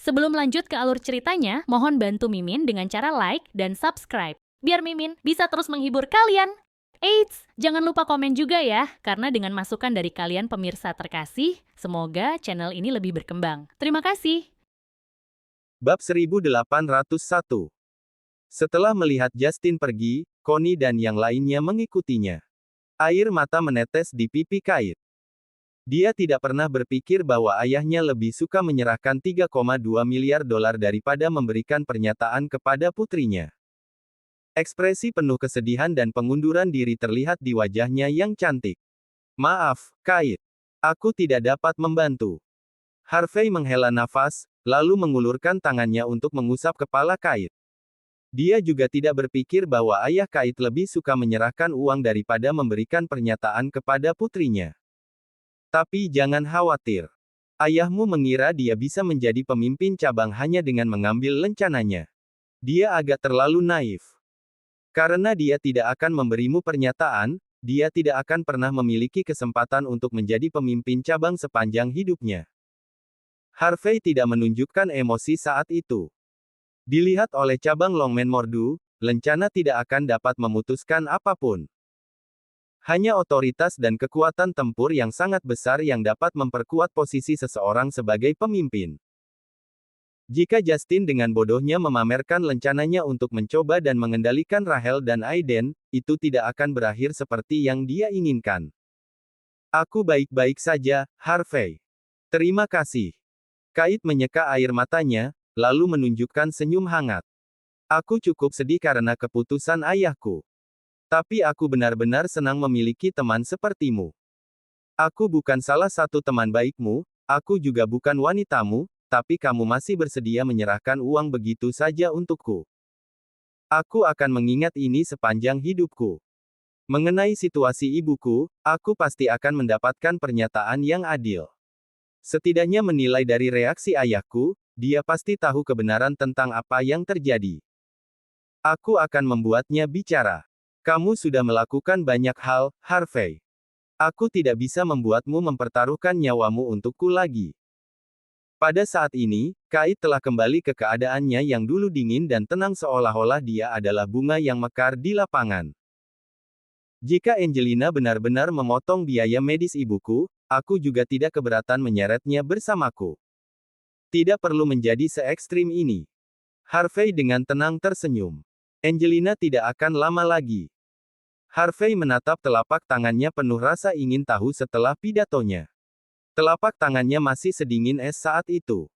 Sebelum lanjut ke alur ceritanya, mohon bantu Mimin dengan cara like dan subscribe, biar Mimin bisa terus menghibur kalian. Eits, jangan lupa komen juga ya, karena dengan masukan dari kalian pemirsa terkasih, semoga channel ini lebih berkembang. Terima kasih. Bab 1801. Setelah melihat Justin pergi, Connie dan yang lainnya mengikutinya. Air mata menetes di pipi Kate. Dia tidak pernah berpikir bahwa ayahnya lebih suka menyerahkan 3,2 miliar dolar daripada memberikan pernyataan kepada putrinya. Ekspresi penuh kesedihan dan pengunduran diri terlihat di wajahnya yang cantik. Maaf, Kate. Aku tidak dapat membantu. Harvey menghela nafas, lalu mengulurkan tangannya untuk mengusap kepala Kate. Dia juga tidak berpikir bahwa ayah Kate lebih suka menyerahkan uang daripada memberikan pernyataan kepada putrinya. Tapi jangan khawatir. Ayahmu mengira dia bisa menjadi pemimpin cabang hanya dengan mengambil lencananya. Dia agak terlalu naif. Karena dia tidak akan memberimu pernyataan, dia tidak akan pernah memiliki kesempatan untuk menjadi pemimpin cabang sepanjang hidupnya. Harvey tidak menunjukkan emosi saat itu. Dilihat oleh cabang Longman Mordu, lencana tidak akan dapat memutuskan apapun. Hanya otoritas dan kekuatan tempur yang sangat besar yang dapat memperkuat posisi seseorang sebagai pemimpin. Jika Justin dengan bodohnya memamerkan lencananya untuk mencoba dan mengendalikan Rahel dan Aiden, itu tidak akan berakhir seperti yang dia inginkan. Aku baik-baik saja, Harvey. Terima kasih. Kate menyeka air matanya, lalu menunjukkan senyum hangat. Aku cukup sedih karena keputusan ayahku. Tapi aku benar-benar senang memiliki teman sepertimu. Aku bukan salah satu teman baikmu, aku juga bukan wanitamu, tapi kamu masih bersedia menyerahkan uang begitu saja untukku. Aku akan mengingat ini sepanjang hidupku. Mengenai situasi ibuku, aku pasti akan mendapatkan pernyataan yang adil. Setidaknya menilai dari reaksi ayahku, dia pasti tahu kebenaran tentang apa yang terjadi. Aku akan membuatnya bicara. Kamu sudah melakukan banyak hal, Harvey. Aku tidak bisa membuatmu mempertaruhkan nyawamu untukku lagi. Pada saat ini, Kate telah kembali ke keadaannya yang dulu dingin dan tenang seolah-olah dia adalah bunga yang mekar di lapangan. Jika Angelina benar-benar memotong biaya medis ibuku, aku juga tidak keberatan menyeretnya bersamaku. Tidak perlu menjadi se-ekstrim ini. Harvey dengan tenang tersenyum. Angelina tidak akan lama lagi. Harvey menatap telapak tangannya penuh rasa ingin tahu setelah pidatonya. Telapak tangannya masih sedingin es saat itu.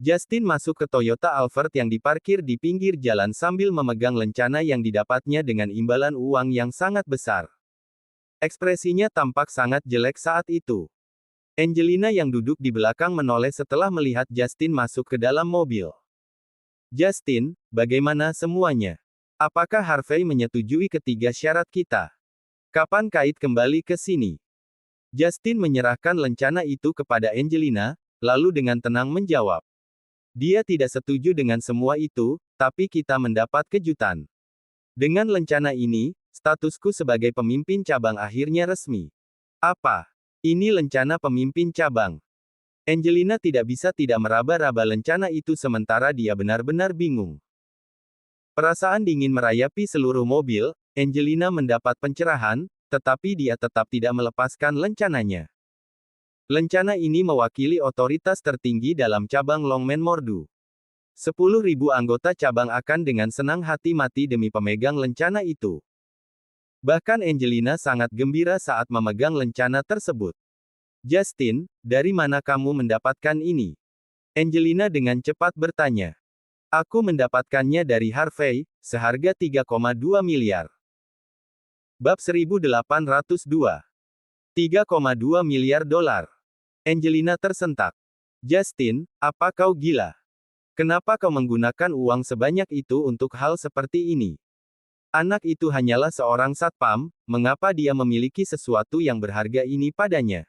Justin masuk ke Toyota Alphard yang diparkir di pinggir jalan sambil memegang lencana yang didapatnya dengan imbalan uang yang sangat besar. Ekspresinya tampak sangat jelek saat itu. Angelina yang duduk di belakang menoleh setelah melihat Justin masuk ke dalam mobil. Justin, bagaimana semuanya? Apakah Harvey menyetujui ketiga syarat kita? Kapan Kate kembali ke sini? Justin menyerahkan lencana itu kepada Angelina, lalu dengan tenang menjawab. Dia tidak setuju dengan semua itu, tapi kita mendapat kejutan. Dengan lencana ini, statusku sebagai pemimpin cabang akhirnya resmi. Apa? Ini lencana pemimpin cabang. Angelina tidak bisa tidak meraba-raba lencana itu sementara dia benar-benar bingung. Perasaan dingin merayapi seluruh mobil, Angelina mendapat pencerahan, tetapi dia tetap tidak melepaskan lencananya. Lencana ini mewakili otoritas tertinggi dalam cabang Longman Mordu. 10.000 anggota cabang akan dengan senang hati mati demi pemegang lencana itu. Bahkan Angelina sangat gembira saat memegang lencana tersebut. Justin, dari mana kamu mendapatkan ini? Angelina dengan cepat bertanya. Aku mendapatkannya dari Harvey, seharga 3,2 miliar. Bab 1802. 3,2 miliar dolar. Angelina tersentak. Justin, apa kau gila? Kenapa kau menggunakan uang sebanyak itu untuk hal seperti ini? Anak itu hanyalah seorang satpam, mengapa dia memiliki sesuatu yang berharga ini padanya?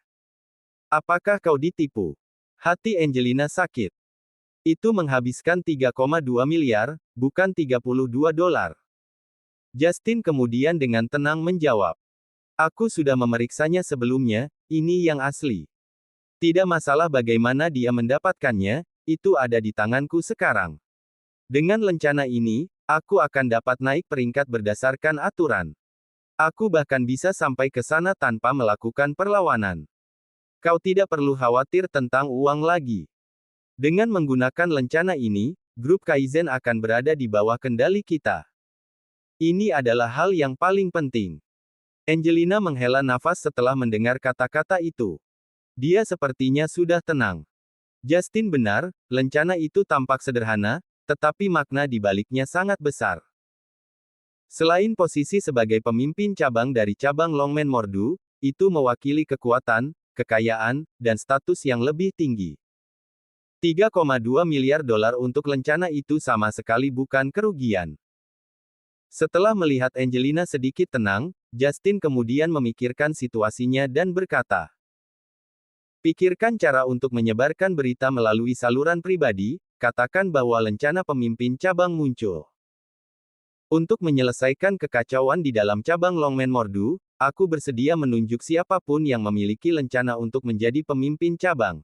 Apakah kau ditipu? Hati Angelina sakit. Itu menghabiskan 3,2 miliar, bukan 32 dolar. Justin kemudian dengan tenang menjawab. Aku sudah memeriksanya sebelumnya, ini yang asli. Tidak masalah bagaimana dia mendapatkannya, itu ada di tanganku sekarang. Dengan lencana ini, aku akan dapat naik peringkat berdasarkan aturan. Aku bahkan bisa sampai ke sana tanpa melakukan perlawanan. Kau tidak perlu khawatir tentang uang lagi. Dengan menggunakan lencana ini, grup Kaizen akan berada di bawah kendali kita. Ini adalah hal yang paling penting. Angelina menghela nafas setelah mendengar kata-kata itu. Dia sepertinya sudah tenang. Justin benar, lencana itu tampak sederhana, tetapi makna di baliknya sangat besar. Selain posisi sebagai pemimpin cabang dari cabang Longmen Mordu, itu mewakili kekuatan, kekayaan, dan status yang lebih tinggi. 3,2 miliar dolar untuk lencana itu sama sekali bukan kerugian. Setelah melihat Angelina sedikit tenang, Justin kemudian memikirkan situasinya dan berkata, pikirkan cara untuk menyebarkan berita melalui saluran pribadi, katakan bahwa lencana pemimpin cabang muncul. Untuk menyelesaikan kekacauan di dalam cabang Longmen Mordu, aku bersedia menunjuk siapapun yang memiliki lencana untuk menjadi pemimpin cabang.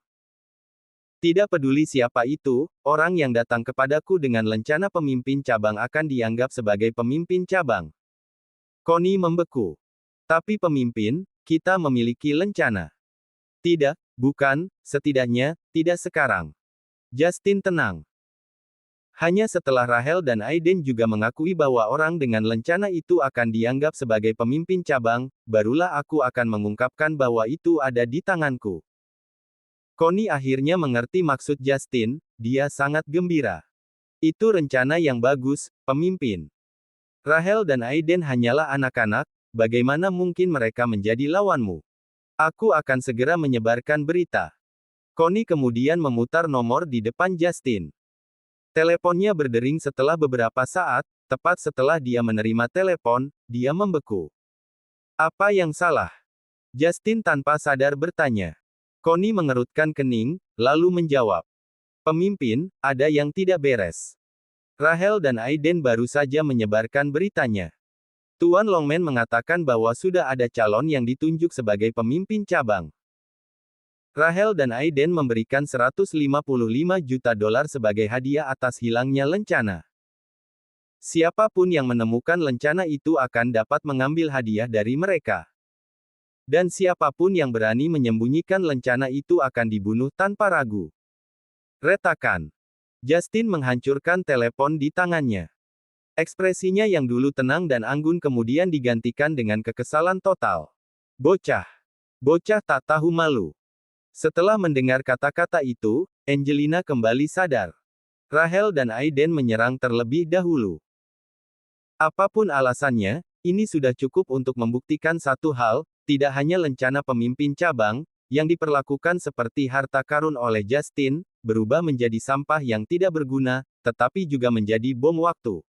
Tidak peduli siapa itu, orang yang datang kepadaku dengan lencana pemimpin cabang akan dianggap sebagai pemimpin cabang. Connie membeku. Tapi pemimpin, kita memiliki lencana. Tidak, bukan, setidaknya, tidak sekarang. Justin tenang. Hanya setelah Rahel dan Aiden juga mengakui bahwa orang dengan lencana itu akan dianggap sebagai pemimpin cabang, barulah aku akan mengungkapkan bahwa itu ada di tanganku. Connie akhirnya mengerti maksud Justin, dia sangat gembira. Itu rencana yang bagus, pemimpin. Rahel dan Aiden hanyalah anak-anak, bagaimana mungkin mereka menjadi lawanmu? Aku akan segera menyebarkan berita. Connie kemudian memutar nomor di depan Justin. Teleponnya berdering setelah beberapa saat, tepat setelah dia menerima telepon, dia membeku. Apa yang salah? Justin tanpa sadar bertanya. Connie mengerutkan kening, lalu menjawab. Pemimpin, ada yang tidak beres. Rahel dan Aiden baru saja menyebarkan beritanya. Tuan Longmen mengatakan bahwa sudah ada calon yang ditunjuk sebagai pemimpin cabang. Rahel dan Aiden memberikan 155 juta dolar sebagai hadiah atas hilangnya lencana. Siapapun yang menemukan lencana itu akan dapat mengambil hadiah dari mereka. Dan siapapun yang berani menyembunyikan lencana itu akan dibunuh tanpa ragu. Retakan. Justin menghancurkan telepon di tangannya. Ekspresinya yang dulu tenang dan anggun kemudian digantikan dengan kekesalan total. Bocah. Bocah tak tahu malu. Setelah mendengar kata-kata itu, Angelina kembali sadar. Rahel dan Aiden menyerang terlebih dahulu. Apapun alasannya, ini sudah cukup untuk membuktikan satu hal, tidak hanya lencana pemimpin cabang, yang diperlakukan seperti harta karun oleh Justin, berubah menjadi sampah yang tidak berguna, tetapi juga menjadi bom waktu.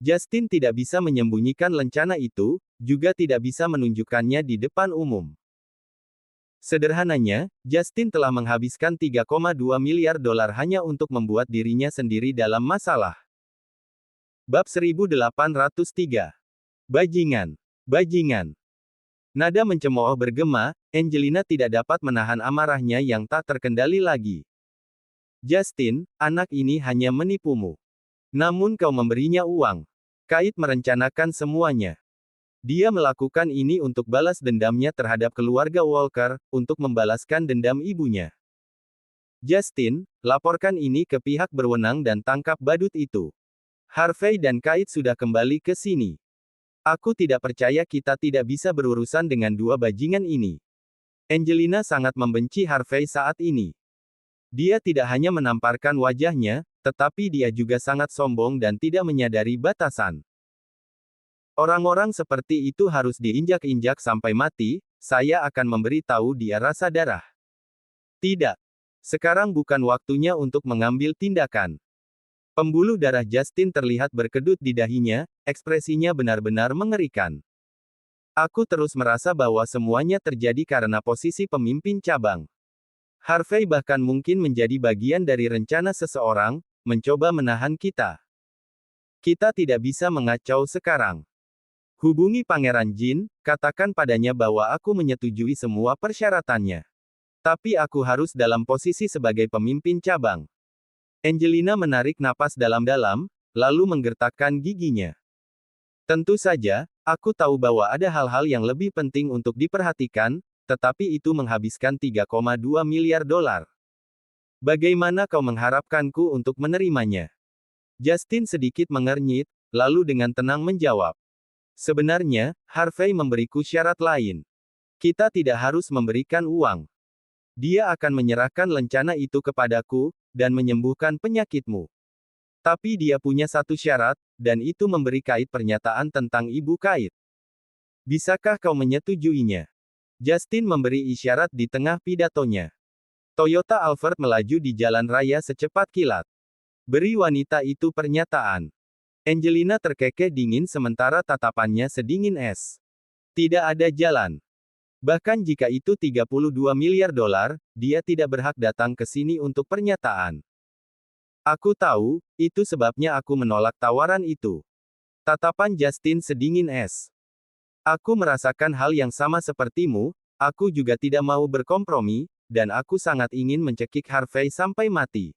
Justin tidak bisa menyembunyikan lencana itu, juga tidak bisa menunjukkannya di depan umum. Sederhananya, Justin telah menghabiskan 3,2 miliar dolar hanya untuk membuat dirinya sendiri dalam masalah. Bab 1803. Bajingan. Bajingan. Nada mencemooh bergema, Angelina tidak dapat menahan amarahnya yang tak terkendali lagi. Justin, anak ini hanya menipumu. Namun kau memberinya uang. Kait merencanakan semuanya. Dia melakukan ini untuk balas dendamnya terhadap keluarga Walker, untuk membalaskan dendam ibunya. Justin, laporkan ini ke pihak berwenang dan tangkap badut itu. Harvey dan Kait sudah kembali ke sini. Aku tidak percaya kita tidak bisa berurusan dengan dua bajingan ini. Angelina sangat membenci Harvey saat ini. Dia tidak hanya menamparkan wajahnya, tetapi dia juga sangat sombong dan tidak menyadari batasan. Orang-orang seperti itu harus diinjak-injak sampai mati, saya akan memberi tahu dia rasa darah. Tidak. Sekarang bukan waktunya untuk mengambil tindakan. Pembuluh darah Justin terlihat berkedut di dahinya, ekspresinya benar-benar mengerikan. Aku terus merasa bahwa semuanya terjadi karena posisi pemimpin cabang. Harvey bahkan mungkin menjadi bagian dari rencana seseorang, mencoba menahan kita. Kita tidak bisa mengacau sekarang. Hubungi Pangeran Jin, katakan padanya bahwa aku menyetujui semua persyaratannya. Tapi aku harus dalam posisi sebagai pemimpin cabang. Angelina menarik napas dalam-dalam, lalu menggertakkan giginya. Tentu saja, aku tahu bahwa ada hal-hal yang lebih penting untuk diperhatikan, tetapi itu menghabiskan 3,2 miliar dolar. Bagaimana kau mengharapkanku untuk menerimanya? Justin sedikit mengernyit, lalu dengan tenang menjawab. Sebenarnya, Harvey memberiku syarat lain. Kita tidak harus memberikan uang. Dia akan menyerahkan lencana itu kepadaku, dan menyembuhkan penyakitmu. Tapi dia punya satu syarat, dan itu memberi Kate pernyataan tentang ibu Kate. Bisakah kau menyetujuinya? Justin memberi isyarat di tengah pidatonya. Toyota Alphard melaju di jalan raya secepat kilat. Beri wanita itu pernyataan. Angelina terkekeh dingin sementara tatapannya sedingin es. Tidak ada jalan. Bahkan jika itu 32 miliar dolar, dia tidak berhak datang ke sini untuk pernyataan. Aku tahu, itu sebabnya aku menolak tawaran itu. Tatapan Justin sedingin es. Aku merasakan hal yang sama sepertimu, aku juga tidak mau berkompromi, dan aku sangat ingin mencekik Harvey sampai mati.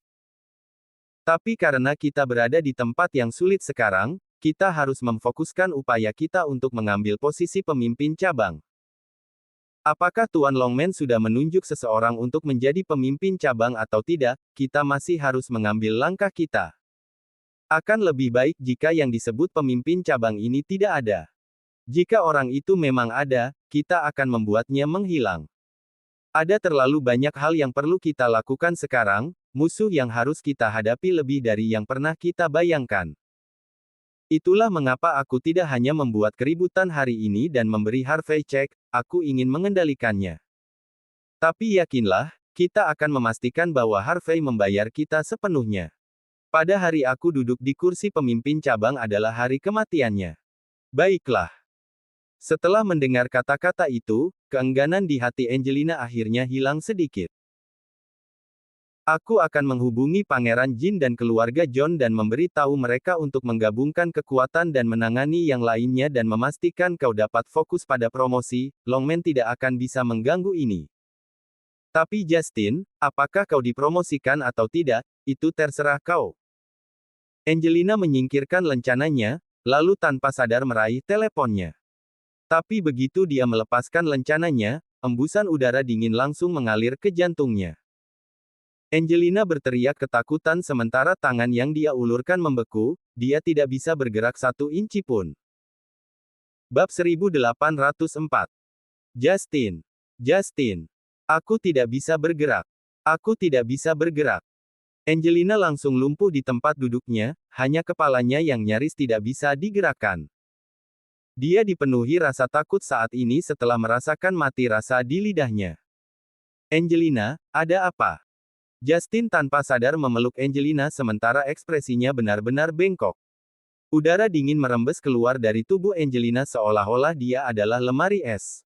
Tapi karena kita berada di tempat yang sulit sekarang, kita harus memfokuskan upaya kita untuk mengambil posisi pemimpin cabang. Apakah Tuan Longman sudah menunjuk seseorang untuk menjadi pemimpin cabang atau tidak, kita masih harus mengambil langkah kita. Akan lebih baik jika yang disebut pemimpin cabang ini tidak ada. Jika orang itu memang ada, kita akan membuatnya menghilang. Ada terlalu banyak hal yang perlu kita lakukan sekarang, musuh yang harus kita hadapi lebih dari yang pernah kita bayangkan. Itulah mengapa aku tidak hanya membuat keributan hari ini dan memberi Harvey cek, aku ingin mengendalikannya. Tapi yakinlah, kita akan memastikan bahwa Harvey membayar kita sepenuhnya. Pada hari aku duduk di kursi pemimpin cabang adalah hari kematiannya. Baiklah. Setelah mendengar kata-kata itu, keengganan di hati Angelina akhirnya hilang sedikit. Aku akan menghubungi Pangeran Jin dan keluarga John dan memberi tahu mereka untuk menggabungkan kekuatan dan menangani yang lainnya dan memastikan kau dapat fokus pada promosi, Longman tidak akan bisa mengganggu ini. Tapi Justin, apakah kau dipromosikan atau tidak, itu terserah kau. Angelina menyingkirkan lencananya, lalu tanpa sadar meraih teleponnya. Tapi begitu dia melepaskan lencananya, embusan udara dingin langsung mengalir ke jantungnya. Angelina berteriak ketakutan sementara tangan yang dia ulurkan membeku, dia tidak bisa bergerak 1 inci pun. Bab 1804. Justin. Justin. Aku tidak bisa bergerak. Aku tidak bisa bergerak. Angelina langsung lumpuh di tempat duduknya, hanya kepalanya yang nyaris tidak bisa digerakkan. Dia dipenuhi rasa takut saat ini setelah merasakan mati rasa di lidahnya. Angelina, ada apa? Justin tanpa sadar memeluk Angelina sementara ekspresinya benar-benar bengkok. Udara dingin merembes keluar dari tubuh Angelina seolah-olah dia adalah lemari es.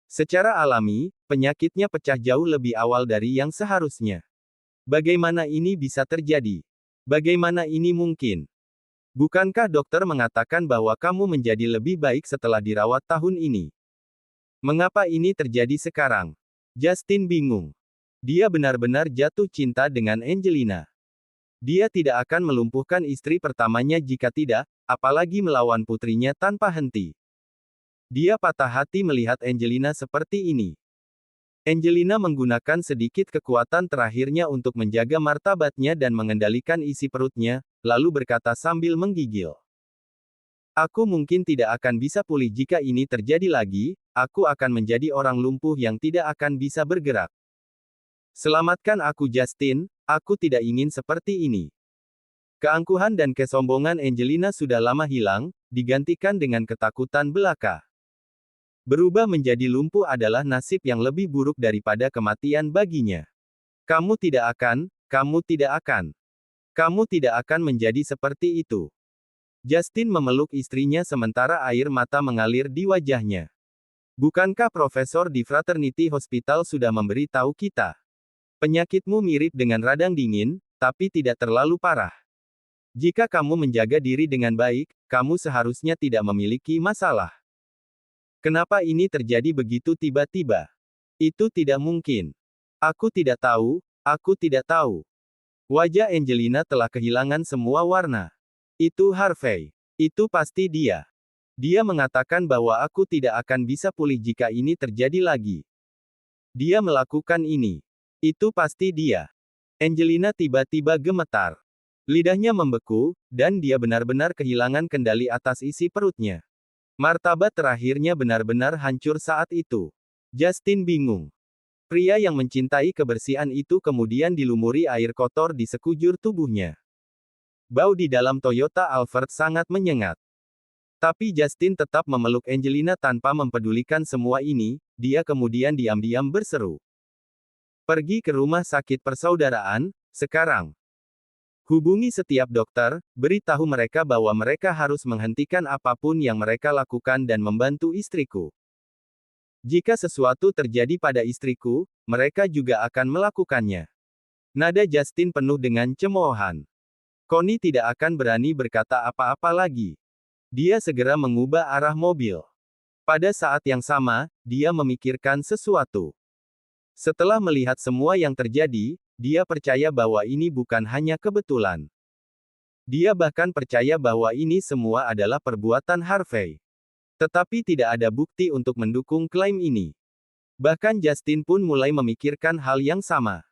Secara alami, penyakitnya pecah jauh lebih awal dari yang seharusnya. Bagaimana ini bisa terjadi? Bagaimana ini mungkin? Bukankah dokter mengatakan bahwa kamu menjadi lebih baik setelah dirawat tahun ini? Mengapa ini terjadi sekarang? Justin bingung. Dia benar-benar jatuh cinta dengan Angelina. Dia tidak akan melumpuhkan istri pertamanya jika tidak, apalagi melawan putrinya tanpa henti. Dia patah hati melihat Angelina seperti ini. Angelina menggunakan sedikit kekuatan terakhirnya untuk menjaga martabatnya dan mengendalikan isi perutnya, lalu berkata sambil menggigil. Aku mungkin tidak akan bisa pulih jika ini terjadi lagi, aku akan menjadi orang lumpuh yang tidak akan bisa bergerak. Selamatkan aku Justin, aku tidak ingin seperti ini. Keangkuhan dan kesombongan Angelina sudah lama hilang, digantikan dengan ketakutan belaka. Berubah menjadi lumpuh adalah nasib yang lebih buruk daripada kematian baginya. Kamu tidak akan kamu tidak akan menjadi seperti itu. Justin memeluk istrinya sementara air mata mengalir di wajahnya. Bukankah profesor di Fraternity Hospital sudah memberi tahu kita? Penyakitmu mirip dengan radang dingin, tapi tidak terlalu parah. Jika kamu menjaga diri dengan baik, kamu seharusnya tidak memiliki masalah. Kenapa ini terjadi begitu tiba-tiba? Itu tidak mungkin. Aku tidak tahu, aku tidak tahu. Wajah Angelina telah kehilangan semua warna. Itu Harvey. Itu pasti dia. Dia mengatakan bahwa aku tidak akan bisa pulih jika ini terjadi lagi. Dia melakukan ini. Itu pasti dia. Angelina tiba-tiba gemetar. Lidahnya membeku, dan dia benar-benar kehilangan kendali atas isi perutnya. Martabat terakhirnya benar-benar hancur saat itu. Justin bingung. Pria yang mencintai kebersihan itu kemudian dilumuri air kotor di sekujur tubuhnya. Bau di dalam Toyota Alphard sangat menyengat. Tapi Justin tetap memeluk Angelina tanpa mempedulikan semua ini, dia kemudian diam-diam berseru. Pergi ke rumah sakit persaudaraan, sekarang. Hubungi setiap dokter, beritahu mereka bahwa mereka harus menghentikan apapun yang mereka lakukan dan membantu istriku. Jika sesuatu terjadi pada istriku, mereka juga akan melakukannya. Nada Justin penuh dengan cemoohan. Connie tidak akan berani berkata apa-apa lagi. Dia segera mengubah arah mobil. Pada saat yang sama, dia memikirkan sesuatu. Setelah melihat semua yang terjadi, dia percaya bahwa ini bukan hanya kebetulan. Dia bahkan percaya bahwa ini semua adalah perbuatan Harvey. Tetapi tidak ada bukti untuk mendukung klaim ini. Bahkan Justin pun mulai memikirkan hal yang sama.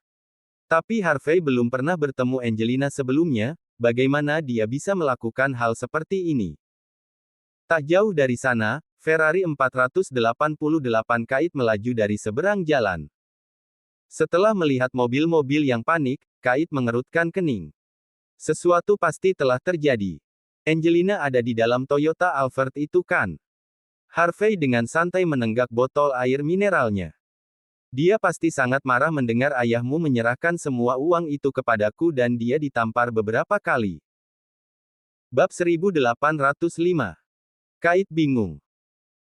Tapi Harvey belum pernah bertemu Angelina sebelumnya, bagaimana dia bisa melakukan hal seperti ini? Tak jauh dari sana, Ferrari 488 Kait melaju dari seberang jalan. Setelah melihat mobil-mobil yang panik, Kait mengerutkan kening. Sesuatu pasti telah terjadi. Angelina ada di dalam Toyota Alphard itu kan? Harvey dengan santai menenggak botol air mineralnya. Dia pasti sangat marah mendengar ayahmu menyerahkan semua uang itu kepadaku dan dia ditampar beberapa kali. Bab 1805. Kait bingung.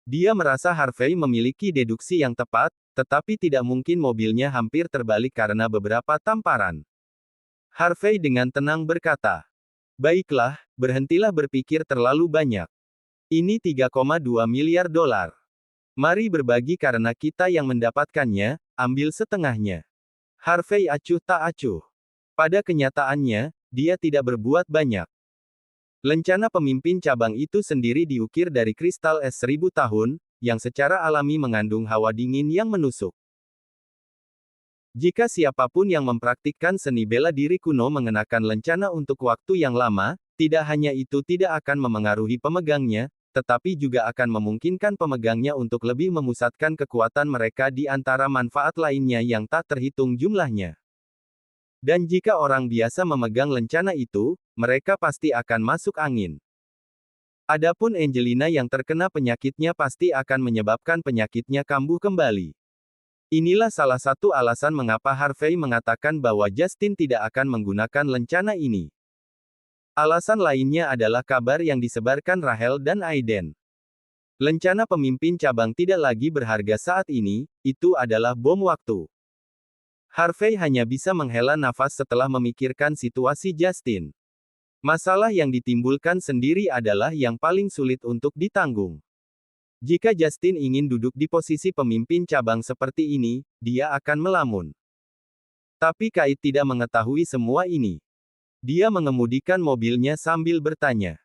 Dia merasa Harvey memiliki deduksi yang tepat, tetapi tidak mungkin mobilnya hampir terbalik karena beberapa tamparan. Harvey dengan tenang berkata, "Baiklah, berhentilah berpikir terlalu banyak. Ini 3,2 miliar dolar. Mari berbagi karena kita yang mendapatkannya, ambil setengahnya." Harvey acuh tak acuh. Pada kenyataannya, dia tidak berbuat banyak. Lencana pemimpin cabang itu sendiri diukir dari kristal es 1000 tahun, yang secara alami mengandung hawa dingin yang menusuk. Jika siapapun yang mempraktikkan seni bela diri kuno mengenakan lencana untuk waktu yang lama, tidak hanya itu tidak akan memengaruhi pemegangnya, tetapi juga akan memungkinkan pemegangnya untuk lebih memusatkan kekuatan mereka di antara manfaat lainnya yang tak terhitung jumlahnya. Dan jika orang biasa memegang lencana itu, mereka pasti akan masuk angin. Adapun Angelina yang terkena penyakitnya pasti akan menyebabkan penyakitnya kambuh kembali. Inilah salah satu alasan mengapa Harvey mengatakan bahwa Justin tidak akan menggunakan lencana ini. Alasan lainnya adalah kabar yang disebarkan Rachel dan Aiden. Lencana pemimpin cabang tidak lagi berharga saat ini, itu adalah bom waktu. Harvey hanya bisa menghela nafas setelah memikirkan situasi Justin. Masalah yang ditimbulkan sendiri adalah yang paling sulit untuk ditanggung. Jika Justin ingin duduk di posisi pemimpin cabang seperti ini, dia akan melamun. Tapi Kait tidak mengetahui semua ini. Dia mengemudikan mobilnya sambil bertanya.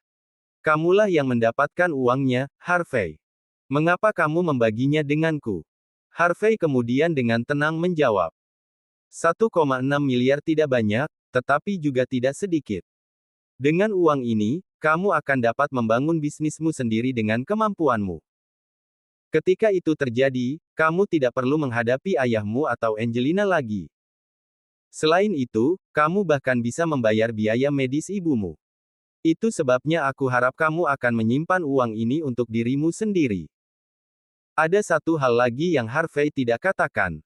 "Kamulah yang mendapatkan uangnya, Harvey. Mengapa kamu membaginya denganku?" Harvey kemudian dengan tenang menjawab. 1,6 miliar tidak banyak, tetapi juga tidak sedikit. Dengan uang ini, kamu akan dapat membangun bisnismu sendiri dengan kemampuanmu. Ketika itu terjadi, kamu tidak perlu menghadapi ayahmu atau Angelina lagi. Selain itu, kamu bahkan bisa membayar biaya medis ibumu. Itu sebabnya aku harap kamu akan menyimpan uang ini untuk dirimu sendiri. Ada satu hal lagi yang Harvey tidak katakan.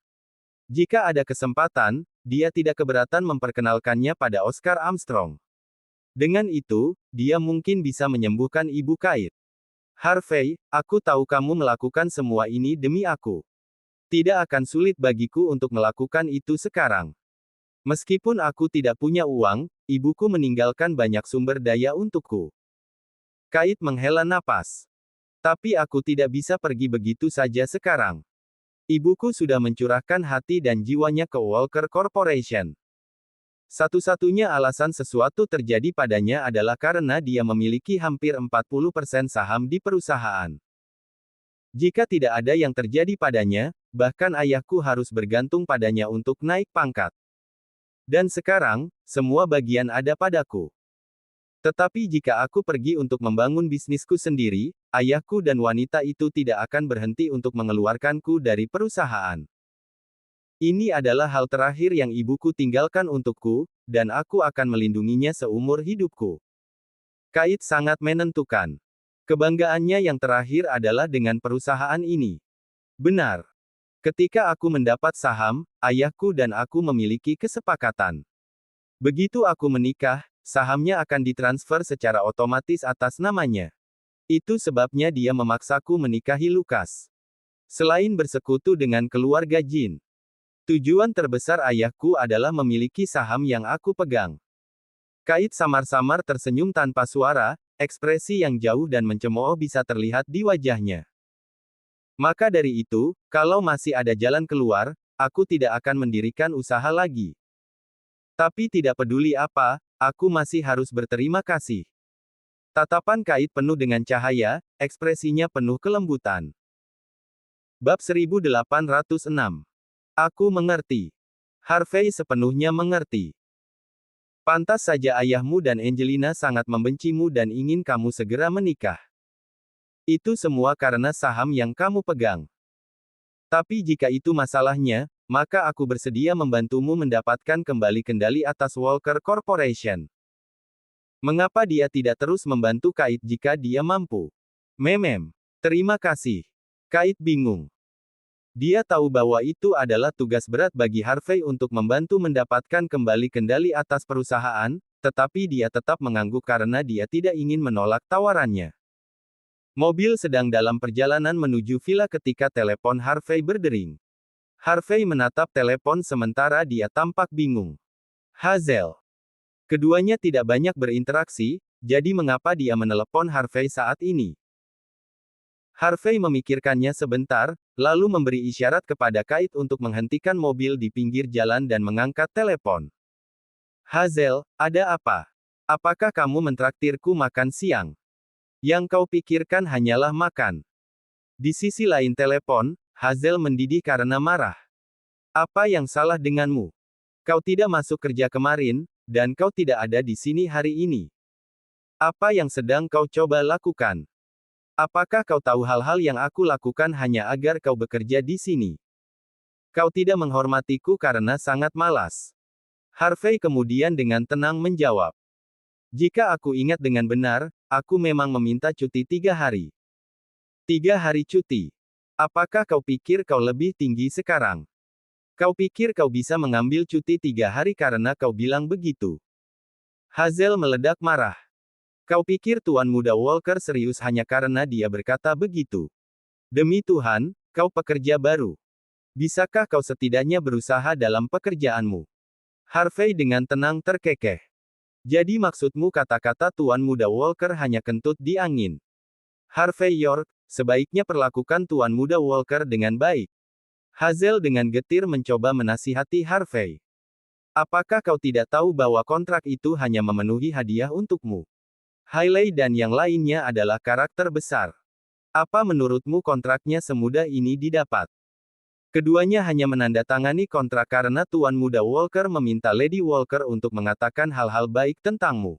Jika ada kesempatan, dia tidak keberatan memperkenalkannya pada Oscar Armstrong. Dengan itu, dia mungkin bisa menyembuhkan Ibu Kait. "Harvey, aku tahu kamu melakukan semua ini demi aku. Tidak akan sulit bagiku untuk melakukan itu sekarang. Meskipun aku tidak punya uang, ibuku meninggalkan banyak sumber daya untukku." Kait menghela napas. "Tapi aku tidak bisa pergi begitu saja sekarang. Ibuku sudah mencurahkan hati dan jiwanya ke Walker Corporation. Satu-satunya alasan sesuatu terjadi padanya adalah karena dia memiliki hampir 40% saham di perusahaan. Jika tidak ada yang terjadi padanya, bahkan ayahku harus bergantung padanya untuk naik pangkat. Dan sekarang, semua bagian ada padaku. Tetapi jika aku pergi untuk membangun bisnisku sendiri, ayahku dan wanita itu tidak akan berhenti untuk mengeluarkanku dari perusahaan. Ini adalah hal terakhir yang ibuku tinggalkan untukku, dan aku akan melindunginya seumur hidupku. Kait sangat menentukan. Kebanggaannya yang terakhir adalah dengan perusahaan ini. Benar. Ketika aku mendapat saham, ayahku dan aku memiliki kesepakatan. Begitu aku menikah, sahamnya akan ditransfer secara otomatis atas namanya. Itu sebabnya dia memaksaku menikahi Lukas. Selain bersekutu dengan keluarga Jin, tujuan terbesar ayahku adalah memiliki saham yang aku pegang. Kait samar-samar tersenyum tanpa suara, ekspresi yang jauh dan mencemooh bisa terlihat di wajahnya. Maka dari itu, kalau masih ada jalan keluar, aku tidak akan mendirikan usaha lagi. Tapi tidak peduli apa, aku masih harus berterima kasih. Tatapan Kait penuh dengan cahaya, ekspresinya penuh kelembutan. Bab 1806. Aku mengerti. Harvey sepenuhnya mengerti. Pantas saja ayahmu dan Angelina sangat membencimu dan ingin kamu segera menikah. Itu semua karena saham yang kamu pegang. Tapi jika itu masalahnya, maka aku bersedia membantumu mendapatkan kembali kendali atas Walker Corporation. Mengapa dia tidak terus membantu Kait jika dia mampu? Terima kasih. Kait bingung. Dia tahu bahwa itu adalah tugas berat bagi Harvey untuk membantu mendapatkan kembali kendali atas perusahaan, tetapi dia tetap mengangguk karena dia tidak ingin menolak tawarannya. Mobil sedang dalam perjalanan menuju villa ketika telepon Harvey berdering. Harvey menatap telepon sementara dia tampak bingung. Hazel. Keduanya tidak banyak berinteraksi, jadi mengapa dia menelepon Harvey saat ini? Harvey memikirkannya sebentar, lalu memberi isyarat kepada Kait untuk menghentikan mobil di pinggir jalan dan mengangkat telepon. Hazel, ada apa? Apakah kamu mentraktirku makan siang? Yang kau pikirkan hanyalah makan. Di sisi lain telepon, Hazel mendidih karena marah. Apa yang salah denganmu? Kau tidak masuk kerja kemarin, dan kau tidak ada di sini hari ini. Apa yang sedang kau coba lakukan? Apakah kau tahu hal-hal yang aku lakukan hanya agar kau bekerja di sini? Kau tidak menghormatiku karena sangat malas. Harvey kemudian dengan tenang menjawab. Jika aku ingat dengan benar, aku memang meminta cuti 3 hari. 3 hari cuti. Apakah kau pikir kau lebih tinggi sekarang? Kau pikir kau bisa mengambil cuti 3 hari karena kau bilang begitu? Hazel meledak marah. Kau pikir Tuan Muda Walker serius hanya karena dia berkata begitu? Demi Tuhan, kau pekerja baru. Bisakah kau setidaknya berusaha dalam pekerjaanmu? Harvey dengan tenang terkekeh. Jadi maksudmu kata-kata Tuan Muda Walker hanya kentut di angin? Harvey York, sebaiknya perlakukan Tuan Muda Walker dengan baik. Hazel dengan getir mencoba menasihati Harvey. Apakah kau tidak tahu bahwa kontrak itu hanya memenuhi hadiah untukmu? Hailey dan yang lainnya adalah karakter besar. Apa menurutmu kontraknya semudah ini didapat? Keduanya hanya menandatangani kontrak karena Tuan Muda Walker meminta Lady Walker untuk mengatakan hal-hal baik tentangmu.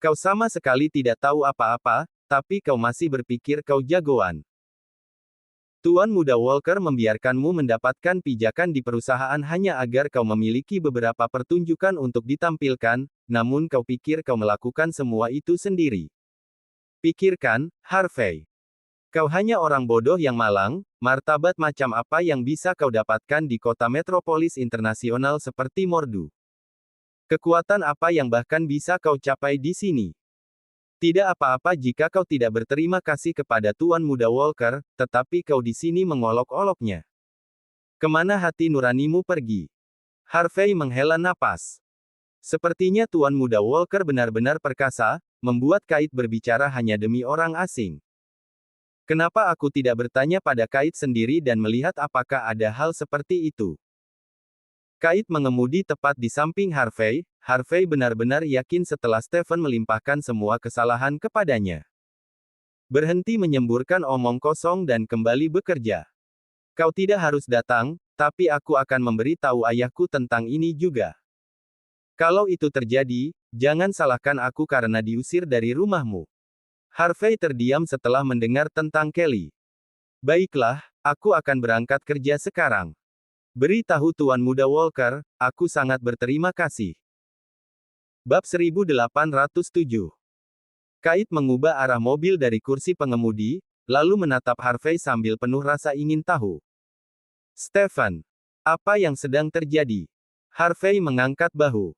Kau sama sekali tidak tahu apa-apa, tapi kau masih berpikir kau jagoan. Tuan Muda Walker membiarkanmu mendapatkan pijakan di perusahaan hanya agar kau memiliki beberapa pertunjukan untuk ditampilkan, namun kau pikir kau melakukan semua itu sendiri. Pikirkan, Harvey. Kau hanya orang bodoh yang malang, martabat macam apa yang bisa kau dapatkan di kota metropolis internasional seperti Mordu? Kekuatan apa yang bahkan bisa kau capai di sini? Tidak apa-apa jika kau tidak berterima kasih kepada Tuan Muda Walker, tetapi kau di sini mengolok-oloknya. Kemana hati nuranimu pergi? Harvey menghela napas. Sepertinya Tuan Muda Walker benar-benar perkasa, membuat Kait berbicara hanya demi orang asing. Kenapa aku tidak bertanya pada Kait sendiri dan melihat apakah ada hal seperti itu? Kait mengemudi tepat di samping Harvey. Harvey benar-benar yakin setelah Stephen melimpahkan semua kesalahan kepadanya. Berhenti menyemburkan omong kosong dan kembali bekerja. Kau tidak harus datang, tapi aku akan memberi tahu ayahku tentang ini juga. Kalau itu terjadi, jangan salahkan aku karena diusir dari rumahmu. Harvey terdiam setelah mendengar tentang Kelly. Baiklah, aku akan berangkat kerja sekarang. Beritahu Tuan Muda Walker, aku sangat berterima kasih. Bab 1807. Kait mengubah arah mobil dari kursi pengemudi, lalu menatap Harvey sambil penuh rasa ingin tahu. Stephen, apa yang sedang terjadi? Harvey mengangkat bahu.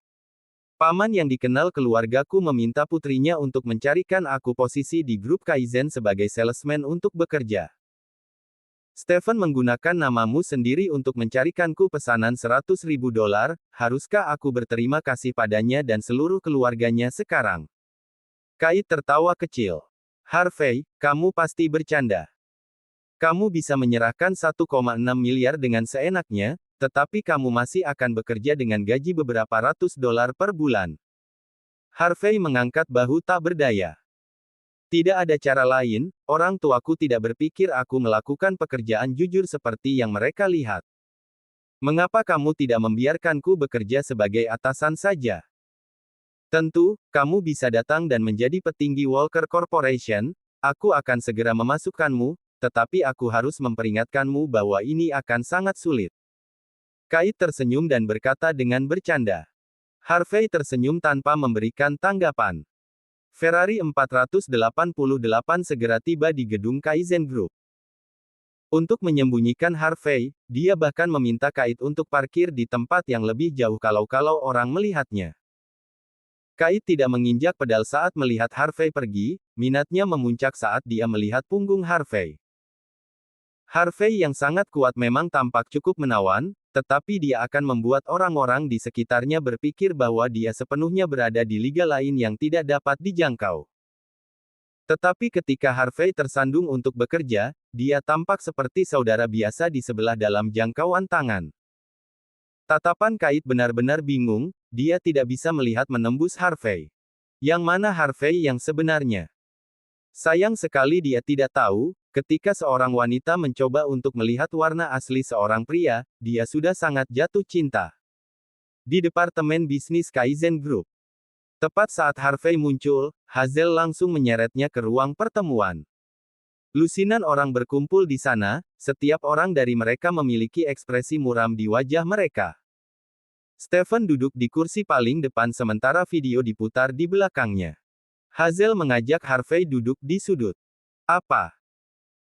Paman yang dikenal keluargaku meminta putrinya untuk mencarikan aku posisi di grup Kaizen sebagai salesman untuk bekerja. Stephen menggunakan namamu sendiri untuk mencarikanku pesanan $100.000, haruskah aku berterima kasih padanya dan seluruh keluarganya sekarang? Kait tertawa kecil. Harvey, kamu pasti bercanda. Kamu bisa menyerahkan 1,6 miliar dengan seenaknya, tetapi kamu masih akan bekerja dengan gaji beberapa ratus dolar per bulan. Harvey mengangkat bahu tak berdaya. Tidak ada cara lain, orang tuaku tidak berpikir aku melakukan pekerjaan jujur seperti yang mereka lihat. Mengapa kamu tidak membiarkanku bekerja sebagai atasan saja? Tentu, kamu bisa datang dan menjadi petinggi Walker Corporation, aku akan segera memasukkanmu, tetapi aku harus memperingatkanmu bahwa ini akan sangat sulit. Kait tersenyum dan berkata dengan bercanda. Harvey tersenyum tanpa memberikan tanggapan. Ferrari 488 segera tiba di gedung Kaizen Group. Untuk menyembunyikan Harvey, dia bahkan meminta Kait untuk parkir di tempat yang lebih jauh kalau orang melihatnya. Kait tidak menginjak pedal saat melihat Harvey pergi, minatnya memuncak saat dia melihat punggung Harvey. Harvey yang sangat kuat memang tampak cukup menawan, tetapi dia akan membuat orang-orang di sekitarnya berpikir bahwa dia sepenuhnya berada di liga lain yang tidak dapat dijangkau. Tetapi ketika Harvey tersandung untuk bekerja, dia tampak seperti saudara biasa di sebelah dalam jangkauan tangan. Tatapan Kait benar-benar bingung, dia tidak bisa melihat menembus Harvey. Yang mana Harvey yang sebenarnya? Sayang sekali dia tidak tahu, ketika seorang wanita mencoba untuk melihat warna asli seorang pria, dia sudah sangat jatuh cinta. Di departemen bisnis Kaizen Group. Tepat saat Harvey muncul, Hazel langsung menyeretnya ke ruang pertemuan. Lusinan orang berkumpul di sana, setiap orang dari mereka memiliki ekspresi muram di wajah mereka. Stephen duduk di kursi paling depan sementara video diputar di belakangnya. Hazel mengajak Harvey duduk di sudut. Apa?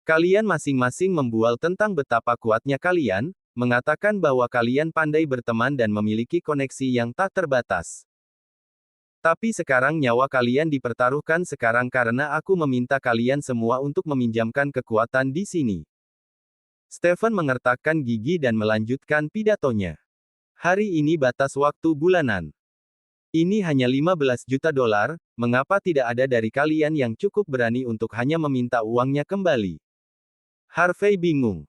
Kalian masing-masing membual tentang betapa kuatnya kalian, mengatakan bahwa kalian pandai berteman dan memiliki koneksi yang tak terbatas. Tapi sekarang nyawa kalian dipertaruhkan sekarang karena aku meminta kalian semua untuk meminjamkan kekuatan di sini. Stephen mengertakkan gigi dan melanjutkan pidatonya. Hari ini batas waktu bulanan. Ini hanya $15 juta, mengapa tidak ada dari kalian yang cukup berani untuk hanya meminta uangnya kembali? Harvey bingung.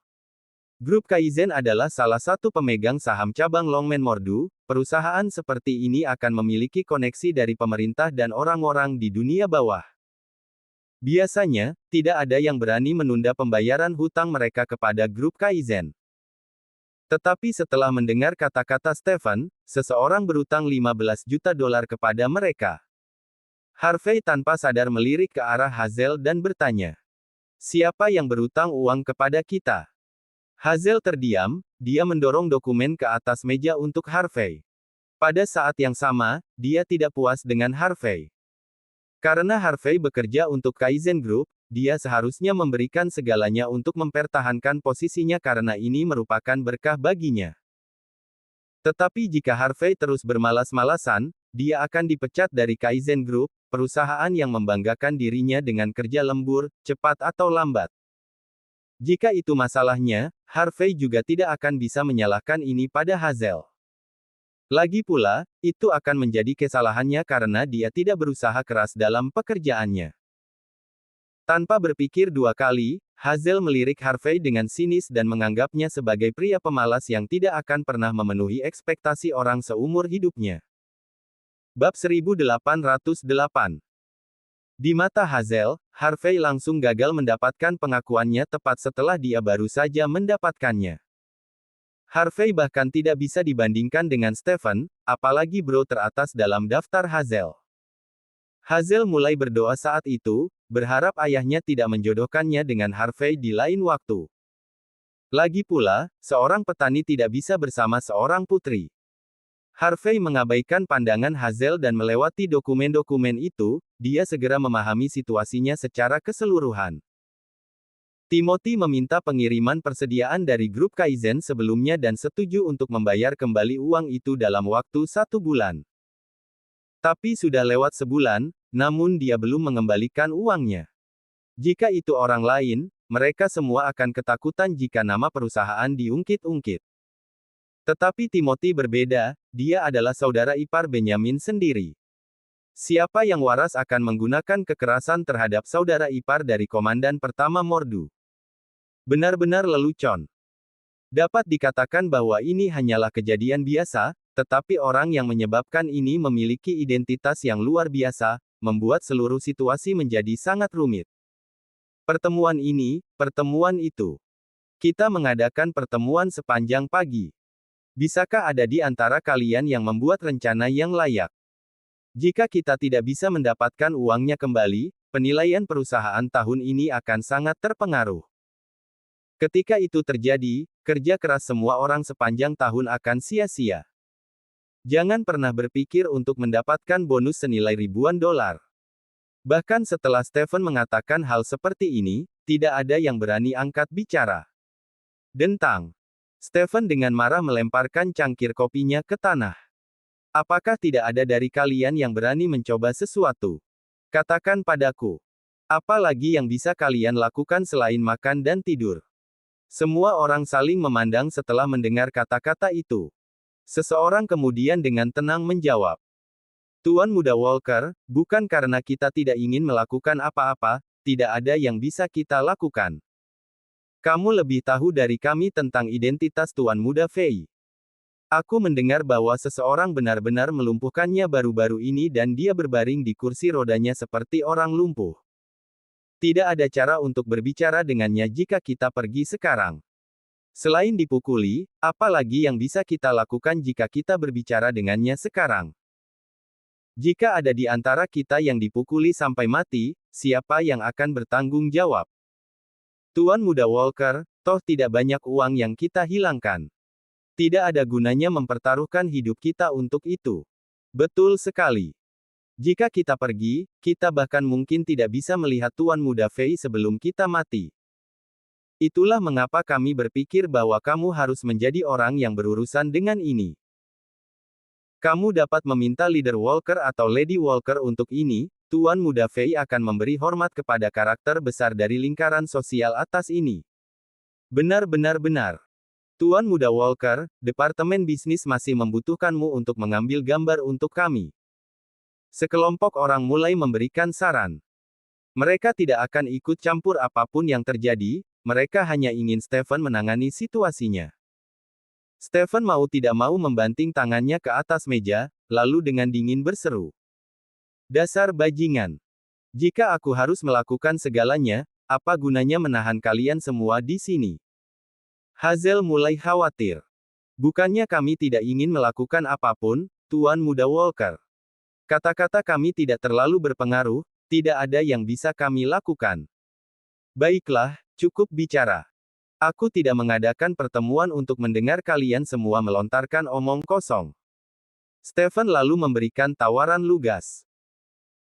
Grup Kaizen adalah salah satu pemegang saham cabang Longmen Mordu, perusahaan seperti ini akan memiliki koneksi dari pemerintah dan orang-orang di dunia bawah. Biasanya, tidak ada yang berani menunda pembayaran hutang mereka kepada grup Kaizen. Tetapi setelah mendengar kata-kata Stephen, seseorang berutang $15 juta kepada mereka. Harvey tanpa sadar melirik ke arah Hazel dan bertanya. Siapa yang berutang uang kepada kita? Hazel terdiam, dia mendorong dokumen ke atas meja untuk Harvey. Pada saat yang sama, dia tidak puas dengan Harvey. Karena Harvey bekerja untuk Kaizen Group, dia seharusnya memberikan segalanya untuk mempertahankan posisinya karena ini merupakan berkah baginya. Tetapi jika Harvey terus bermalas-malasan, dia akan dipecat dari Kaizen Group, perusahaan yang membanggakan dirinya dengan kerja lembur, cepat atau lambat. Jika itu masalahnya, Harvey juga tidak akan bisa menyalahkan ini pada Hazel. Lagi pula, itu akan menjadi kesalahannya karena dia tidak berusaha keras dalam pekerjaannya. Tanpa berpikir dua kali, Hazel melirik Harvey dengan sinis dan menganggapnya sebagai pria pemalas yang tidak akan pernah memenuhi ekspektasi orang seumur hidupnya. Bab 1808. Di mata Hazel, Harvey langsung gagal mendapatkan pengakuannya tepat setelah dia baru saja mendapatkannya. Harvey bahkan tidak bisa dibandingkan dengan Stephen, apalagi bro teratas dalam daftar Hazel. Hazel mulai berdoa saat itu, berharap ayahnya tidak menjodohkannya dengan Harvey di lain waktu. Lagi pula, seorang petani tidak bisa bersama seorang putri. Harvey mengabaikan pandangan Hazel dan melewati dokumen-dokumen itu, dia segera memahami situasinya secara keseluruhan. Timothy meminta pengiriman persediaan dari grup Kaizen sebelumnya dan setuju untuk membayar kembali uang itu dalam waktu 1 bulan. Tapi sudah lewat sebulan, namun dia belum mengembalikan uangnya. Jika itu orang lain, mereka semua akan ketakutan jika nama perusahaan diungkit-ungkit. Tetapi Timothy berbeda, dia adalah saudara ipar Benyamin sendiri. Siapa yang waras akan menggunakan kekerasan terhadap saudara ipar dari Komandan Pertama Mordu? Benar-benar lelucon. Dapat dikatakan bahwa ini hanyalah kejadian biasa, tetapi orang yang menyebabkan ini memiliki identitas yang luar biasa, membuat seluruh situasi menjadi sangat rumit. Pertemuan ini, pertemuan itu. Kita mengadakan pertemuan sepanjang pagi. Bisakah ada di antara kalian yang membuat rencana yang layak? Jika kita tidak bisa mendapatkan uangnya kembali, penilaian perusahaan tahun ini akan sangat terpengaruh. Ketika itu terjadi, kerja keras semua orang sepanjang tahun akan sia-sia. Jangan pernah berpikir untuk mendapatkan bonus senilai ribuan dolar. Bahkan setelah Stephen mengatakan hal seperti ini, tidak ada yang berani angkat bicara. Dentang. Stephen dengan marah melemparkan cangkir kopinya ke tanah. Apakah tidak ada dari kalian yang berani mencoba sesuatu? Katakan padaku. Apa lagi yang bisa kalian lakukan selain makan dan tidur? Semua orang saling memandang setelah mendengar kata-kata itu. Seseorang kemudian dengan tenang menjawab. Tuan Muda Walker, bukan karena kita tidak ingin melakukan apa-apa, tidak ada yang bisa kita lakukan. Kamu lebih tahu dari kami tentang identitas Tuan Muda Fei. Aku mendengar bahwa seseorang benar-benar melumpuhkannya baru-baru ini dan dia berbaring di kursi rodanya seperti orang lumpuh. Tidak ada cara untuk berbicara dengannya jika kita pergi sekarang. Selain dipukuli, apa lagi yang bisa kita lakukan jika kita berbicara dengannya sekarang? Jika ada di antara kita yang dipukuli sampai mati, siapa yang akan bertanggung jawab? Tuan Muda Walker, toh tidak banyak uang yang kita hilangkan. Tidak ada gunanya mempertaruhkan hidup kita untuk itu. Betul sekali. Jika kita pergi, kita bahkan mungkin tidak bisa melihat Tuan Muda Fei sebelum kita mati. Itulah mengapa kami berpikir bahwa kamu harus menjadi orang yang berurusan dengan ini. Kamu dapat meminta Leader Walker atau Lady Walker untuk ini, Tuan Muda Fei akan memberi hormat kepada karakter besar dari lingkaran sosial atas ini. Benar-benar. Tuan Muda Walker, Departemen Bisnis masih membutuhkanmu untuk mengambil gambar untuk kami. Sekelompok orang mulai memberikan saran. Mereka tidak akan ikut campur apapun yang terjadi, mereka hanya ingin Stephen menangani situasinya. Stephen mau tidak mau membanting tangannya ke atas meja, lalu dengan dingin berseru. Dasar bajingan. Jika aku harus melakukan segalanya, apa gunanya menahan kalian semua di sini? Hazel mulai khawatir. Bukannya kami tidak ingin melakukan apapun, Tuan Muda Walker. Kata-kata kami tidak terlalu berpengaruh, tidak ada yang bisa kami lakukan. Baiklah, cukup bicara. Aku tidak mengadakan pertemuan untuk mendengar kalian semua melontarkan omong kosong. Stephen lalu memberikan tawaran lugas.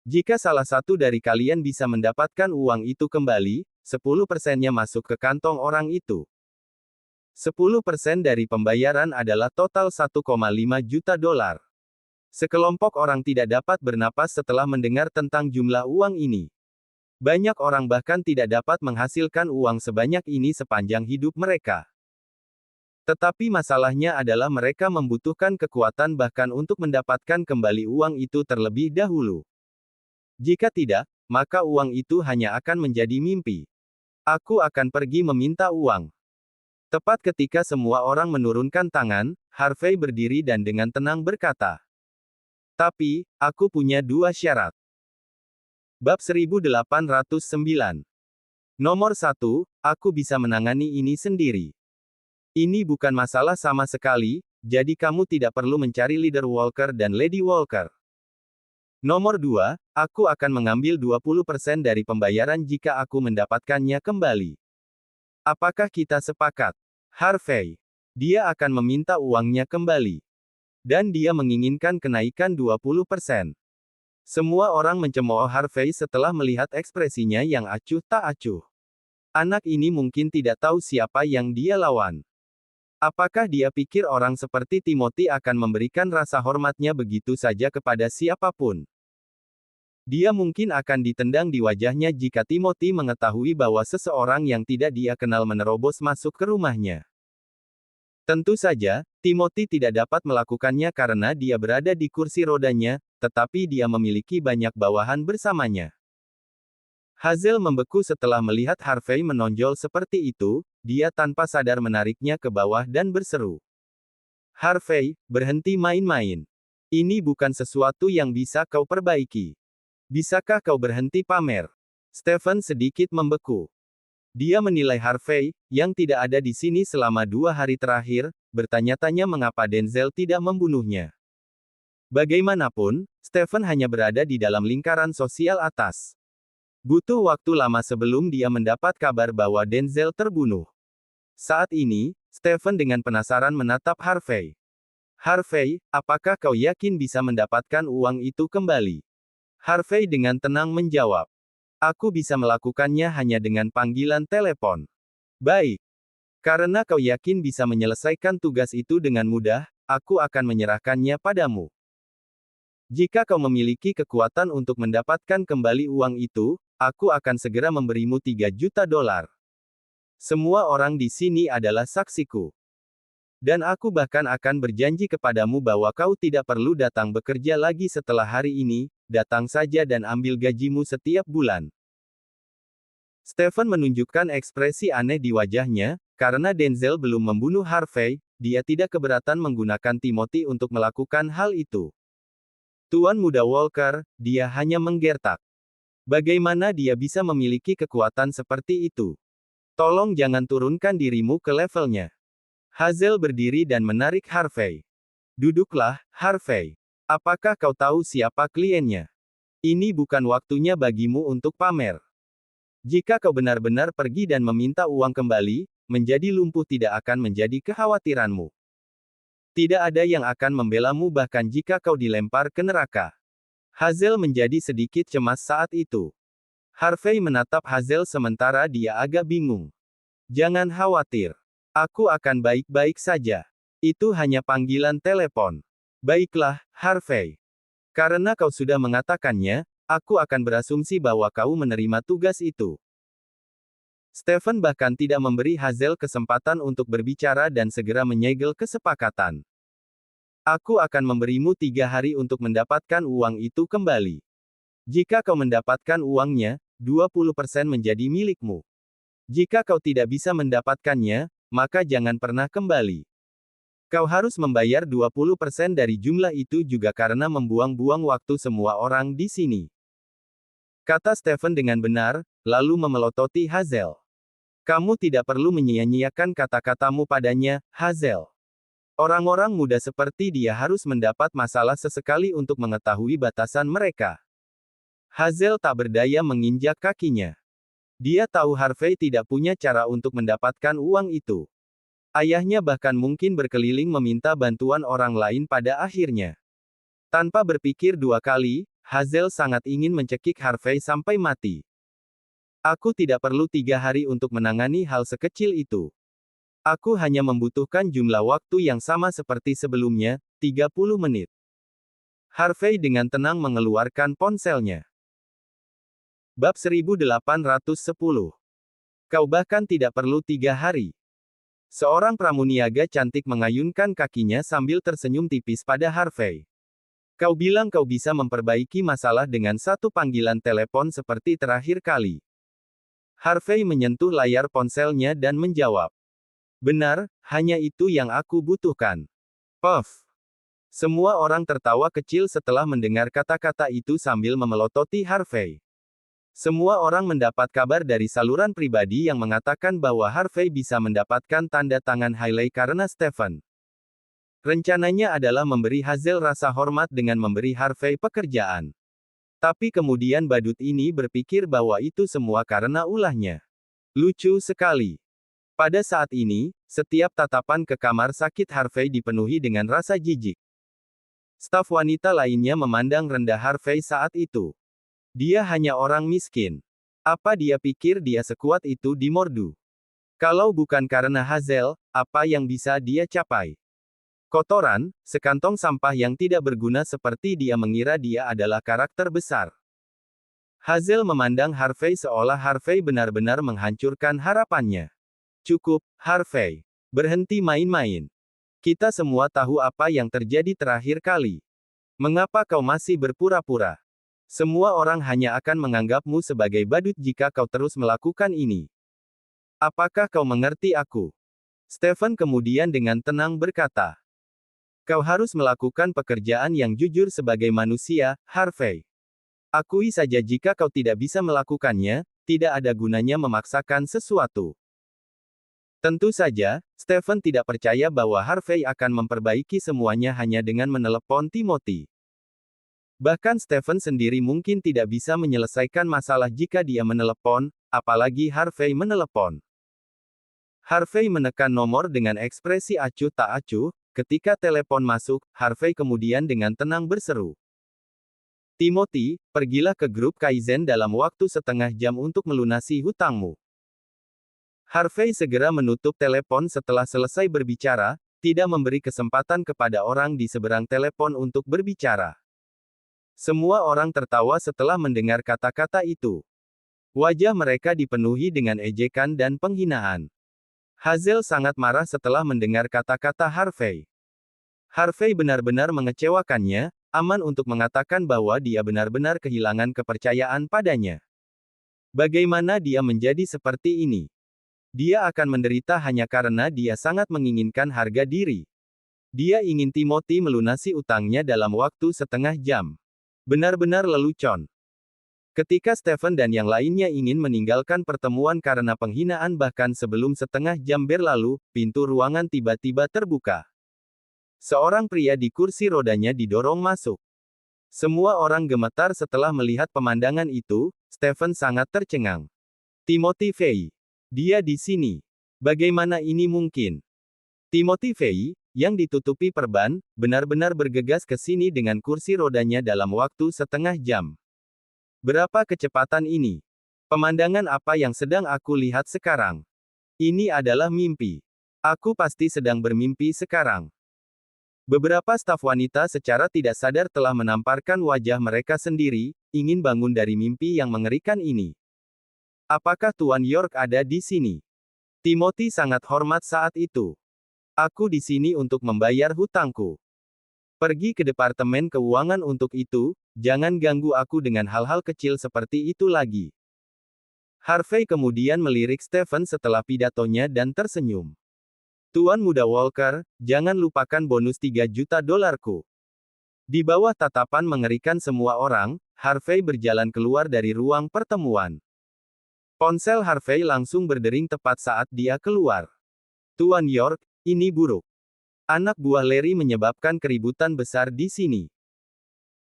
Jika salah satu dari kalian bisa mendapatkan uang itu kembali, 10%-nya masuk ke kantong orang itu. 10% dari pembayaran adalah total 1,5 juta dolar. Sekelompok orang tidak dapat bernapas setelah mendengar tentang jumlah uang ini. Banyak orang bahkan tidak dapat menghasilkan uang sebanyak ini sepanjang hidup mereka. Tetapi masalahnya adalah mereka membutuhkan kekuatan bahkan untuk mendapatkan kembali uang itu terlebih dahulu. Jika tidak, maka uang itu hanya akan menjadi mimpi. Aku akan pergi meminta uang. Tepat ketika semua orang menurunkan tangan, Harvey berdiri dan dengan tenang berkata, "Tapi, aku punya dua syarat." Bab 1809. Nomor 1, aku bisa menangani ini sendiri. Ini bukan masalah sama sekali, jadi kamu tidak perlu mencari leader Walker dan Lady Walker. Nomor 2, aku akan mengambil 20% dari pembayaran jika aku mendapatkannya kembali. Apakah kita sepakat? Harvey. Dia akan meminta uangnya kembali. Dan dia menginginkan kenaikan 20%. Semua orang mencemooh Harvey setelah melihat ekspresinya yang acuh tak acuh. Anak ini mungkin tidak tahu siapa yang dia lawan. Apakah dia pikir orang seperti Timothy akan memberikan rasa hormatnya begitu saja kepada siapapun? Dia mungkin akan ditendang di wajahnya jika Timothy mengetahui bahwa seseorang yang tidak dia kenal menerobos masuk ke rumahnya. Tentu saja, Timothy tidak dapat melakukannya karena dia berada di kursi rodanya, tetapi dia memiliki banyak bawahan bersamanya. Hazel membeku setelah melihat Harvey menonjol seperti itu, dia tanpa sadar menariknya ke bawah dan berseru. "Harvey, berhenti main-main. Ini bukan sesuatu yang bisa kau perbaiki. Bisakah kau berhenti pamer?" Stephen sedikit membeku. Dia menilai Harvey, yang tidak ada di sini selama 2 hari terakhir, bertanya-tanya mengapa Denzel tidak membunuhnya. Bagaimanapun, Stephen hanya berada di dalam lingkaran sosial atas. Butuh waktu lama sebelum dia mendapat kabar bahwa Denzel terbunuh. Saat ini, Stephen dengan penasaran menatap Harvey. "Harvey, apakah kau yakin bisa mendapatkan uang itu kembali?" Harvey dengan tenang menjawab. "Aku bisa melakukannya hanya dengan panggilan telepon." "Baik. Karena kau yakin bisa menyelesaikan tugas itu dengan mudah, aku akan menyerahkannya padamu. Jika kau memiliki kekuatan untuk mendapatkan kembali uang itu, aku akan segera memberimu $3 juta. Semua orang di sini adalah saksiku. Dan aku bahkan akan berjanji kepadamu bahwa kau tidak perlu datang bekerja lagi setelah hari ini, datang saja dan ambil gajimu setiap bulan." Stephen menunjukkan ekspresi aneh di wajahnya, karena Denzel belum membunuh Harvey, dia tidak keberatan menggunakan Timothy untuk melakukan hal itu. Tuan Muda Walker, dia hanya menggertak. Bagaimana dia bisa memiliki kekuatan seperti itu? Tolong jangan turunkan dirimu ke levelnya. Hazel berdiri dan menarik Harvey. "Duduklah, Harvey. Apakah kau tahu siapa kliennya? Ini bukan waktunya bagimu untuk pamer. Jika kau benar-benar pergi dan meminta uang kembali, menjadi lumpuh tidak akan menjadi kekhawatiranmu. Tidak ada yang akan membelamu bahkan jika kau dilempar ke neraka." Hazel menjadi sedikit cemas saat itu. Harvey menatap Hazel sementara dia agak bingung. "Jangan khawatir. Aku akan baik-baik saja. Itu hanya panggilan telepon." "Baiklah, Harvey. Karena kau sudah mengatakannya, aku akan berasumsi bahwa kau menerima tugas itu." Stephen bahkan tidak memberi Hazel kesempatan untuk berbicara dan segera menyegel kesepakatan. "Aku akan memberimu 3 hari untuk mendapatkan uang itu kembali. Jika kau mendapatkan uangnya, 20% menjadi milikmu. Jika kau tidak bisa mendapatkannya, maka jangan pernah kembali. Kau harus membayar 20% dari jumlah itu juga karena membuang-buang waktu semua orang di sini," kata Stephen dengan benar, lalu memelototi Hazel. "Kamu tidak perlu menyia-nyiakan kata-katamu padanya, Hazel. Orang-orang muda seperti dia harus mendapat masalah sesekali untuk mengetahui batasan mereka." Hazel tak berdaya menginjak kakinya. Dia tahu Harvey tidak punya cara untuk mendapatkan uang itu. Ayahnya bahkan mungkin berkeliling meminta bantuan orang lain pada akhirnya. Tanpa berpikir 2 kali, Hazel sangat ingin mencekik Harvey sampai mati. "Aku tidak perlu 3 hari untuk menangani hal sekecil itu. Aku hanya membutuhkan jumlah waktu yang sama seperti sebelumnya, 30 menit. Harvey dengan tenang mengeluarkan ponselnya. Bab 1810. Kau bahkan tidak perlu 3 hari. Seorang pramuniaga cantik mengayunkan kakinya sambil tersenyum tipis pada Harvey. "Kau bilang kau bisa memperbaiki masalah dengan 1 panggilan telepon seperti terakhir kali." Harvey menyentuh layar ponselnya dan menjawab. Benar, hanya itu yang aku butuhkan. Puff. Semua orang tertawa kecil setelah mendengar kata-kata itu sambil memelototi Harvey. Semua orang mendapat kabar dari saluran pribadi yang mengatakan bahwa Harvey bisa mendapatkan tanda tangan Hailey karena Stephen. Rencananya adalah memberi Hazel rasa hormat dengan memberi Harvey pekerjaan. Tapi kemudian badut ini berpikir bahwa itu semua karena ulahnya. Lucu sekali. Pada saat ini, setiap tatapan ke kamar sakit Harvey dipenuhi dengan rasa jijik. Staf wanita lainnya memandang rendah Harvey saat itu. Dia hanya orang miskin. Apa dia pikir dia sekuat itu di Mordu? Kalau bukan karena Hazel, apa yang bisa dia capai? Kotoran, sekantong sampah yang tidak berguna seperti dia mengira dia adalah karakter besar. Hazel memandang Harvey seolah Harvey benar-benar menghancurkan harapannya. Cukup, Harvey. Berhenti main-main. Kita semua tahu apa yang terjadi terakhir kali. Mengapa kau masih berpura-pura? Semua orang hanya akan menganggapmu sebagai badut jika kau terus melakukan ini. Apakah kau mengerti aku? Stephen kemudian dengan tenang berkata. Kau harus melakukan pekerjaan yang jujur sebagai manusia, Harvey. Akui saja jika kau tidak bisa melakukannya, tidak ada gunanya memaksakan sesuatu. Tentu saja, Stephen tidak percaya bahwa Harvey akan memperbaiki semuanya hanya dengan menelepon Timothy. Bahkan Stephen sendiri mungkin tidak bisa menyelesaikan masalah jika dia menelepon, apalagi Harvey menelepon. Harvey menekan nomor dengan ekspresi acuh tak acuh. Ketika telepon masuk, Harvey kemudian dengan tenang berseru. Timothy, pergilah ke grup Kaizen dalam waktu setengah jam untuk melunasi hutangmu. Harvey segera menutup telepon setelah selesai berbicara, tidak memberi kesempatan kepada orang di seberang telepon untuk berbicara. Semua orang tertawa setelah mendengar kata-kata itu. Wajah mereka dipenuhi dengan ejekan dan penghinaan. Hazel sangat marah setelah mendengar kata-kata Harvey. Harvey benar-benar mengecewakannya, aman untuk mengatakan bahwa dia benar-benar kehilangan kepercayaan padanya. Bagaimana dia menjadi seperti ini? Dia akan menderita hanya karena dia sangat menginginkan harga diri. Dia ingin Timothy melunasi utangnya dalam waktu setengah jam. Benar-benar lelucon. Ketika Stephen dan yang lainnya ingin meninggalkan pertemuan karena penghinaan bahkan sebelum setengah jam berlalu, pintu ruangan tiba-tiba terbuka. Seorang pria di kursi rodanya didorong masuk. Semua orang gemetar setelah melihat pemandangan itu, Stephen sangat tercengang. Timothy Fei. Dia di sini. Bagaimana ini mungkin? Timothy Fei, yang ditutupi perban, benar-benar bergegas ke sini dengan kursi rodanya dalam waktu setengah jam. Berapa kecepatan ini? Pemandangan apa yang sedang aku lihat sekarang? Ini adalah mimpi. Aku pasti sedang bermimpi sekarang. Beberapa staf wanita secara tidak sadar telah menamparkan wajah mereka sendiri, ingin bangun dari mimpi yang mengerikan ini. Apakah Tuan York ada di sini? Timothy sangat hormat saat itu. Aku di sini untuk membayar hutangku. Pergi ke Departemen Keuangan untuk itu, jangan ganggu aku dengan hal-hal kecil seperti itu lagi. Harvey kemudian melirik Stephen setelah pidatonya dan tersenyum. Tuan Muda Walker, jangan lupakan bonus 3 juta dolarku. Di bawah tatapan mengerikan semua orang, Harvey berjalan keluar dari ruang pertemuan. Ponsel Harvey langsung berdering tepat saat dia keluar. Tuan York, ini buruk. Anak buah Larry menyebabkan keributan besar di sini.